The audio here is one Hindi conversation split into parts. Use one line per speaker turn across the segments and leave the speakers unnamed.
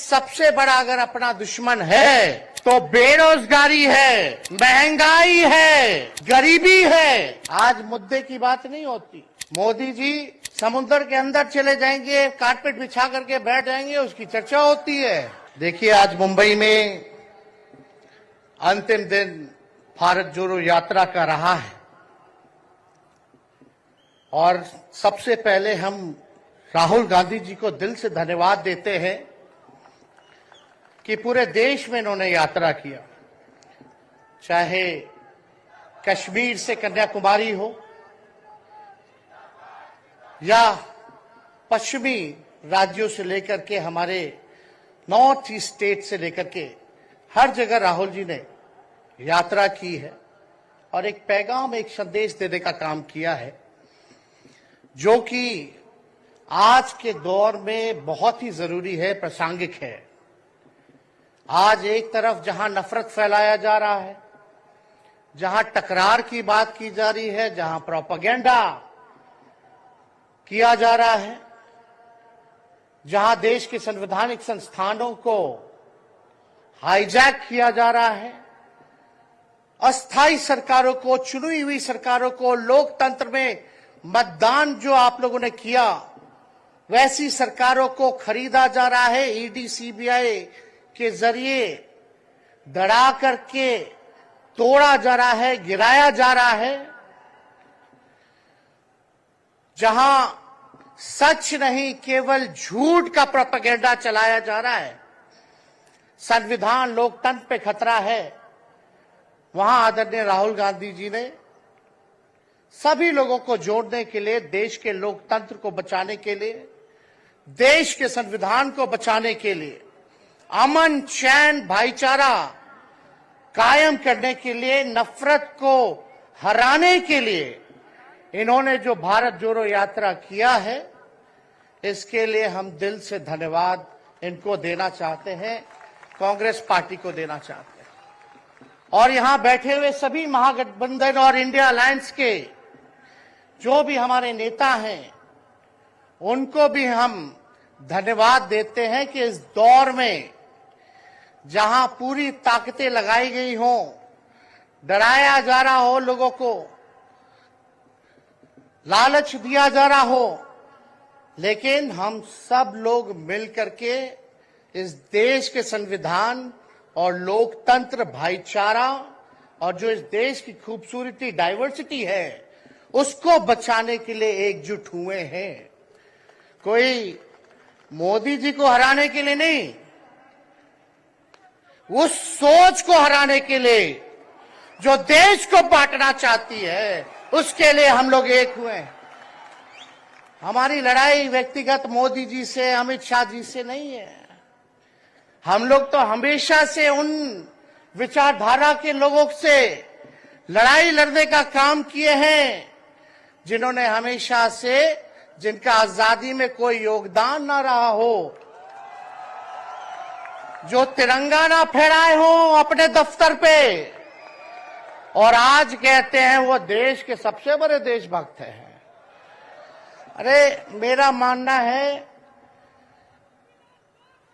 सबसे बड़ा अगर अपना दुश्मन है तो बेरोजगारी है, महंगाई है, गरीबी है। आज मुद्दे की बात नहीं होती। मोदी जी समुद्र के अंदर चले जाएंगे, कारपेट बिछा करके बैठ जाएंगे, उसकी चर्चा होती है। देखिए आज मुंबई में अंतिम दिन भारत जोड़ो यात्रा का रहा है और सबसे पहले हम राहुल गांधी जी को दिल से धन्यवाद देते हैं कि पूरे देश में इन्होंने यात्रा किया, चाहे कश्मीर से कन्याकुमारी हो या पश्चिमी राज्यों से लेकर के हमारे नॉर्थ ईस्ट स्टेट से लेकर के हर जगह राहुल जी ने यात्रा की है और एक पैगाम, एक संदेश देने का काम किया है जो कि आज के दौर में बहुत ही जरूरी है, प्रासंगिक है। आज एक तरफ जहां नफरत फैलाया जा रहा है, जहां टकरार की बात की जा रही है, जहां प्रोपेगेंडा किया जा रहा है, जहां देश के संवैधानिक संस्थानों को हाईजैक किया जा रहा है, अस्थायी सरकारों को, चुनी हुई सरकारों को, लोकतंत्र में मतदान जो आप लोगों ने किया वैसी सरकारों को खरीदा जा रहा है, ईडी सीबीआई के जरिए दड़ा करके तोड़ा जा रहा है, गिराया जा रहा है। जहां सच नहीं केवल झूठ का प्रोपेगेंडा चलाया जा रहा है, संविधान लोकतंत्र पे खतरा है, वहां आदरणीय राहुल गांधी जी ने सभी लोगों को जोड़ने के लिए, देश के लोकतंत्र को बचाने के लिए, देश के संविधान को बचाने के लिए, अमन चैन भाईचारा कायम करने के लिए, नफरत को हराने के लिए इन्होंने जो भारत जोड़ो यात्रा किया है, इसके लिए हम दिल से धन्यवाद इनको देना चाहते हैं, कांग्रेस पार्टी को देना चाहते हैं। और यहां बैठे हुए सभी महागठबंधन और इंडिया अलायंस के जो भी हमारे नेता हैं, उनको भी हम धन्यवाद देते हैं कि इस दौर में जहां पूरी ताकतें लगाई गई हों, डराया जा रहा हो, लोगों को लालच दिया जा रहा हो, लेकिन हम सब लोग मिलकर के इस देश के संविधान और लोकतंत्र, भाईचारा और जो इस देश की खूबसूरती, डाइवर्सिटी है, उसको बचाने के लिए एकजुट हुए हैं। कोई मोदी जी को हराने के लिए नहीं, उस सोच को हराने के लिए जो देश को बांटना चाहती है, उसके लिए हम लोग एक हुए हैं। हमारी लड़ाई व्यक्तिगत मोदी जी से, अमित शाह जी से नहीं है। हम लोग तो हमेशा से उन विचारधारा के लोगों से लड़ाई लड़ने का काम किए हैं जिन्होंने हमेशा से, जिनका आजादी में कोई योगदान ना रहा हो, जो तिरंगा ना फहराए हो अपने दफ्तर पे, और आज कहते हैं वो देश के सबसे बड़े देशभक्त हैं। अरे मेरा मानना है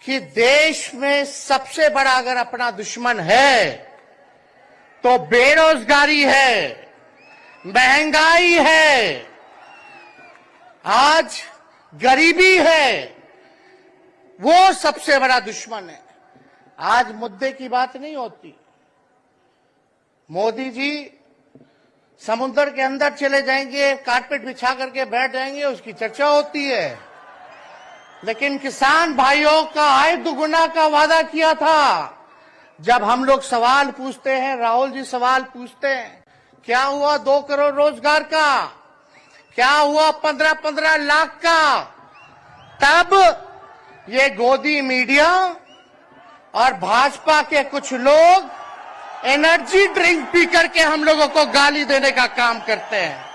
कि देश में सबसे बड़ा अगर अपना दुश्मन है तो बेरोजगारी है, महंगाई है, आज गरीबी है, वो सबसे बड़ा दुश्मन है। आज मुद्दे की बात नहीं होती। मोदी जी समुद्र के अंदर चले जाएंगे, कारपेट बिछा करके बैठ जाएंगे, उसकी चर्चा होती है। लेकिन किसान भाइयों का आय दुगुना का वादा किया था। जब हम लोग सवाल पूछते हैं, राहुल जी सवाल पूछते हैं, क्या हुआ 2 करोड़ रोजगार का, क्या हुआ 15-15 लाख का, तब ये गोदी मीडिया और भाजपा के कुछ लोग एनर्जी ड्रिंक पी करके हम लोगों को गाली देने का काम करते हैं।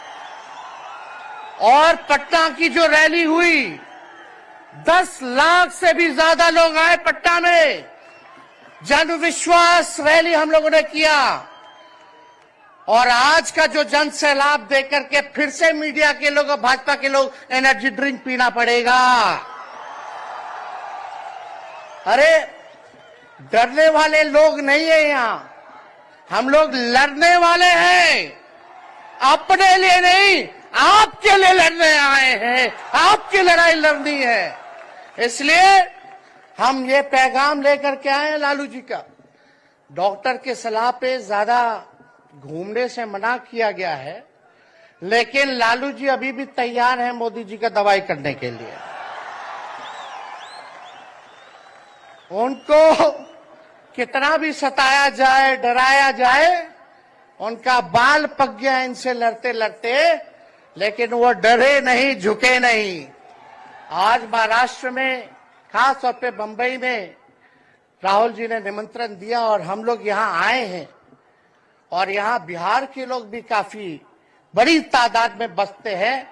और पटना की जो रैली हुई, 10 लाख से भी ज्यादा लोग आए पटना में, जन विश्वास रैली हम लोगों ने किया। और आज का जो जन सैलाब देकर के फिर से मीडिया के लोग और भाजपा के लोग एनर्जी ड्रिंक पीना पड़ेगा। अरे डरने वाले लोग नहीं है यहां, हम लोग लड़ने वाले हैं। अपने लिए नहीं, आपके लिए लड़ने आए हैं, आपकी लड़ाई लड़नी है। इसलिए हम ये पैगाम लेकर के आए हैं लालू जी का। डॉक्टर के सलाह पे ज्यादा घूमने से मना किया गया है, लेकिन लालू जी अभी भी तैयार हैं मोदी जी का दवाई करने के लिए। उनको कितना भी सताया जाए, डराया जाए, उनका बाल पक गया इनसे लड़ते लड़ते, लेकिन वो डरे नहीं, झुके नहीं। आज महाराष्ट्र में, खास तौर पे बंबई में राहुल जी ने निमंत्रण दिया और हम लोग यहां आए हैं। और यहां बिहार के लोग भी काफी बड़ी तादाद में बसते हैं।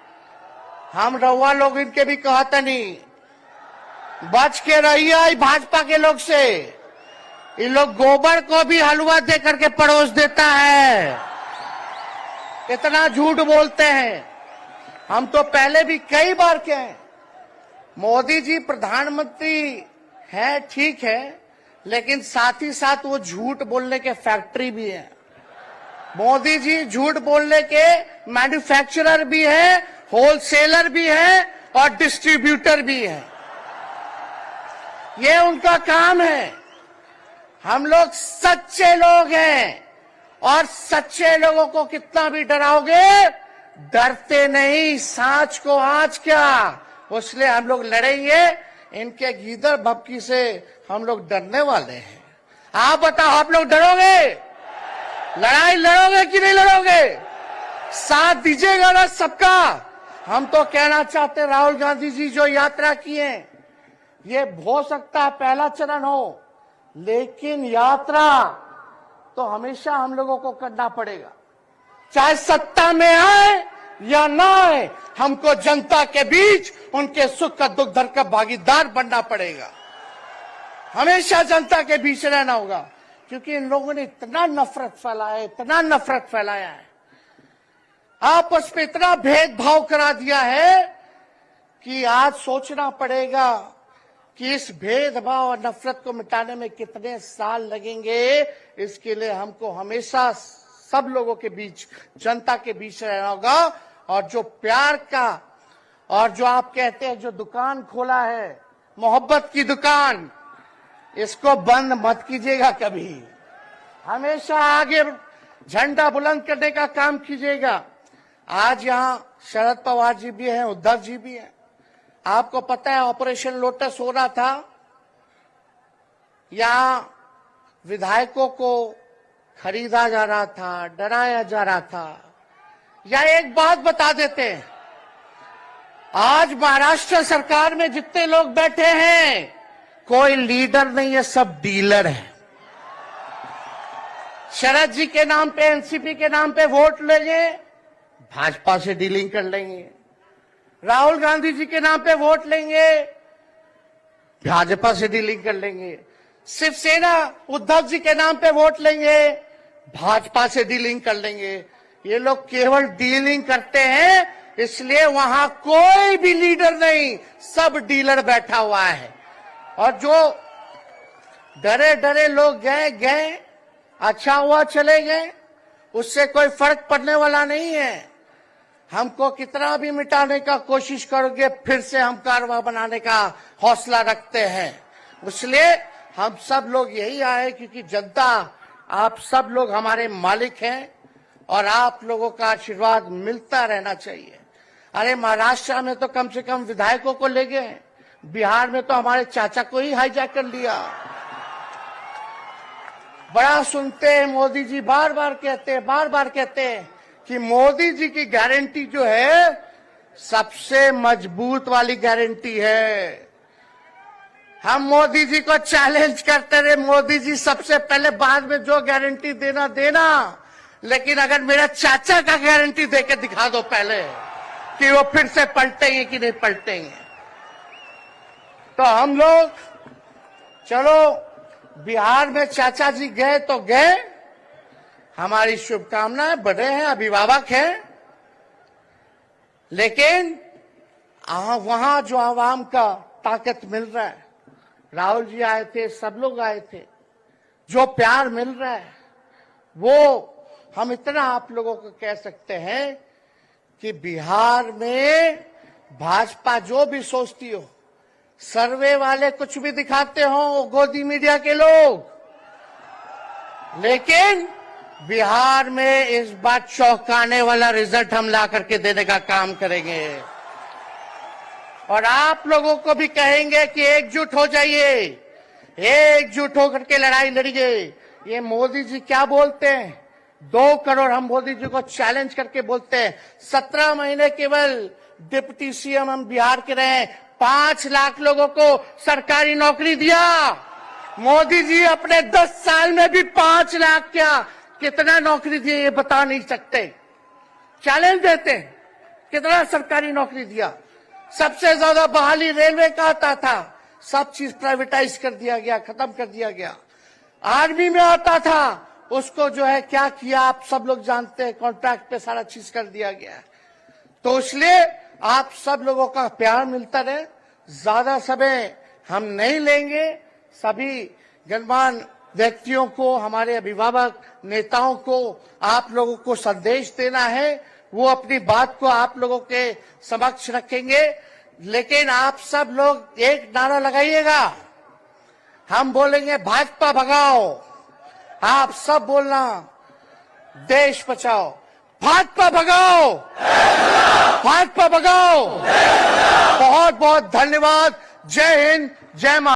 हम रउआ लोग इनके भी कहते नहीं, बच के रहिए भाजपा के लोग से। ये लोग गोबर को भी हलवा दे करके परोस देता है, इतना झूठ बोलते हैं। हम तो पहले भी कई बार कहे, मोदी जी प्रधानमंत्री हैं, ठीक है, लेकिन साथ ही साथ वो झूठ बोलने के फैक्ट्री भी है। मोदी जी झूठ बोलने के मैन्युफैक्चरर भी है, होलसेलर भी है और डिस्ट्रीब्यूटर भी है। ये उनका काम है। हम लोग सच्चे लोग हैं और सच्चे लोगों को कितना भी डराओगे, डरते नहीं, सांच को आंच क्या। इसलिए हम लोग लड़ेंगे। इनके गीदड़ भपकी से हम लोग डरने वाले हैं। आप बताओ, आप लोग डरोगे? लड़ाई लड़ोगे कि नहीं लड़ोगे? साथ दीजिएगा ना सबका। हम तो कहना चाहते, राहुल गांधी जी जो यात्रा किए, ये हो सकता है पहला चरण हो, लेकिन यात्रा तो हमेशा हम लोगों को करना पड़ेगा। चाहे सत्ता में आए या ना आए, हमको जनता के बीच उनके सुख का दुख दर्द का भागीदार बनना पड़ेगा। हमेशा जनता के बीच रहना होगा, क्योंकि इन लोगों ने इतना नफरत फैलाया है, इतना नफरत फैलाया है, आपस में इतना भेदभाव करा दिया है कि आज सोचना पड़ेगा कि इस भेदभाव और नफरत को मिटाने में कितने साल लगेंगे। इसके लिए हमको हमेशा सब लोगों के बीच, जनता के बीच रहना होगा। और जो प्यार का, और जो आप कहते हैं जो दुकान खोला है, मोहब्बत की दुकान, इसको बंद मत कीजिएगा कभी। हमेशा आगे झंडा बुलंद करने का काम कीजिएगा। आज यहां शरद पवार जी भी हैं, उद्धव जी भी हैं। आपको पता है ऑपरेशन लोटस हो रहा था, यहां विधायकों को खरीदा जा रहा था, डराया जा रहा था। या एक बात बता देते हैं, आज महाराष्ट्र सरकार में जितने लोग बैठे हैं, कोई लीडर नहीं है, सब डीलर है। शरद जी के नाम पे, एनसीपी के नाम पे वोट लेंगे, भाजपा से डीलिंग कर लेंगे। राहुल गांधी जी के नाम पे वोट लेंगे, भाजपा से डीलिंग कर लेंगे। शिवसेना उद्धव जी के नाम पे वोट लेंगे, भाजपा से डीलिंग कर लेंगे। ये लोग केवल डीलिंग करते हैं, इसलिए वहां कोई भी लीडर नहीं, सब डीलर बैठा हुआ है। और जो डरे डरे लोग गए, अच्छा हुआ चले गए, उससे कोई फर्क पड़ने वाला नहीं है। हमको कितना भी मिटाने का कोशिश करोगे, फिर से हम कारवां बनाने का हौसला रखते हैं। इसलिए हम सब लोग यही आए, क्योंकि जनता, आप सब लोग हमारे मालिक हैं और आप लोगों का आशीर्वाद मिलता रहना चाहिए। अरे महाराष्ट्र में तो कम से कम विधायकों को ले गए, बिहार में तो हमारे चाचा को ही हाईजैक कर लिया। बड़ा सुनते हैं, मोदी जी बार बार कहते हैं कि मोदी जी की गारंटी जो है सबसे मजबूत वाली गारंटी है। हम मोदी जी को चैलेंज करते रहे, मोदी जी सबसे पहले, बाद में जो गारंटी देना, लेकिन अगर मेरा चाचा का गारंटी देके दिखा दो पहले कि वो फिर से पलटेंगे कि नहीं पलटेंगे। तो हम लोग, चलो बिहार में चाचा जी गए तो गए, हमारी शुभकामनाएं, बड़े हैं, अभिभावक हैं, लेकिन वहां जो आवाम का ताकत मिल रहा है, राहुल जी आए थे, सब लोग आए थे। जो प्यार मिल रहा है वो हम इतना आप लोगों को कह सकते हैं कि बिहार में भाजपा जो भी सोचती हो, सर्वे वाले कुछ भी दिखाते हो, गोदी मीडिया के लोग, लेकिन बिहार में इस बार चौंकाने वाला रिजल्ट हम ला करके देने का काम करेंगे। और आप लोगों को भी कहेंगे कि एकजुट हो जाइए, एकजुट होकर के लड़ाई लड़िए। ये मोदी जी क्या बोलते हैं, 2 करोड़, हम मोदी जी को चैलेंज करके बोलते हैं 17 महीने केवल डिप्टी सीएम हम बिहार के रहे, 5 लाख लोगों को सरकारी नौकरी दिया। मोदी जी अपने 10 साल में भी 5 लाख क्या कितना नौकरी दिए ये बता नहीं सकते। चैलेंज देते हैं कितना सरकारी नौकरी दिया। सबसे ज्यादा बहाली रेलवे का आता था, सब चीज प्राइवेटाइज कर दिया गया, खत्म कर दिया गया। आर्मी में आता था, उसको जो है क्या किया आप सब लोग जानते हैं, कॉन्ट्रैक्ट पे सारा चीज कर दिया गया। तो इसलिए आप सब लोगों का प्यार मिलता रहे। ज्यादा समय हम नहीं लेंगे। सभी गणमान्य व्यक्तियों को, हमारे अभिभावक नेताओं को आप लोगों को संदेश देना है, वो अपनी बात को आप लोगों के समक्ष रखेंगे। लेकिन आप सब लोग एक नारा लगाइएगा, हम बोलेंगे भाजपा भगाओ, आप सब बोलना देश बचाओ। भाजपा भगाओ, भाजपा भगाओ। बहुत बहुत धन्यवाद। जय हिंद, जय मां।